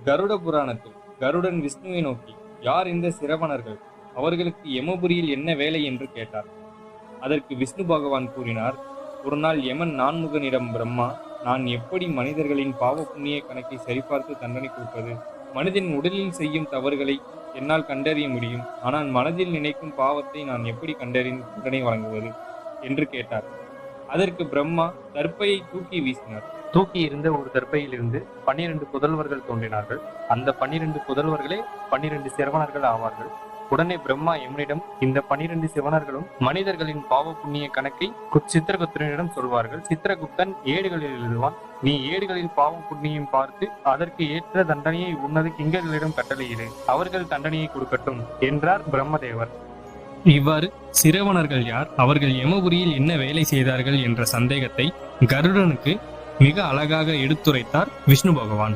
கருட புராணத்தில் கருடன் விஷ்ணுவை நோக்கி, யார் இந்த சிரவணர்கள்? அவர்களுக்கு யமபுரியில் என்ன வேலை என்று கேட்டார். அதற்கு விஷ்ணு பகவான் கூறினார், ஒரு நாள் யமன் நான்முகனிடம் பிரம்மா, நான் எப்படி மனிதர்களின் பாவ புண்ணிய கணக்கை சரிபார்த்து தண்டனை கொடுப்பது? மனிதன் உடலில் செய்யும் தவறுகளை என்னால் கண்டறிய முடியும், ஆனால் மனதில் நினைக்கும் பாவத்தை நான் எப்படி கண்டறிந்து தண்டனை வழங்குவது என்று கேட்டார். அதற்கு பிரம்மா தர்ப்பையை தூக்கி வீசினார். தூக்கி இருந்த ஒரு தர்ப்பையிலிருந்து 12 புதல்வர்கள் தோன்றினார்கள். அந்த 12 புதல்வர்களே 12 சிரவணர்கள் ஆவார்கள். உடனே பிரம்மா யமனிடம், இந்த 12 சிரவணர்களும் மனிதர்களின் பாவ புண்ணிய கணக்கை சித்திரகுப்தனிடம் சொல்வார்கள். சித்திரகுப்தன் ஏடுகளில் எழுதுவான். நீ ஏடுகளில் பாவம் புண்ணியம் பார்த்து அதற்கு ஏற்ற தண்டனையை உன்னது கிங்கர்களிடம் கட்டளையிடு, அவர்கள் தண்டனையை கொடுக்கட்டும் என்றார் பிரம்மதேவர். இவ்வாறு சிரவணர்கள் யார், அவர்கள் யமபுரியில் என்ன வேலை செய்தார்கள் என்ற சந்தேகத்தை கருடனுக்கு மிக அழகாக எடுத்துரைத்தார் விஷ்ணு பகவான்.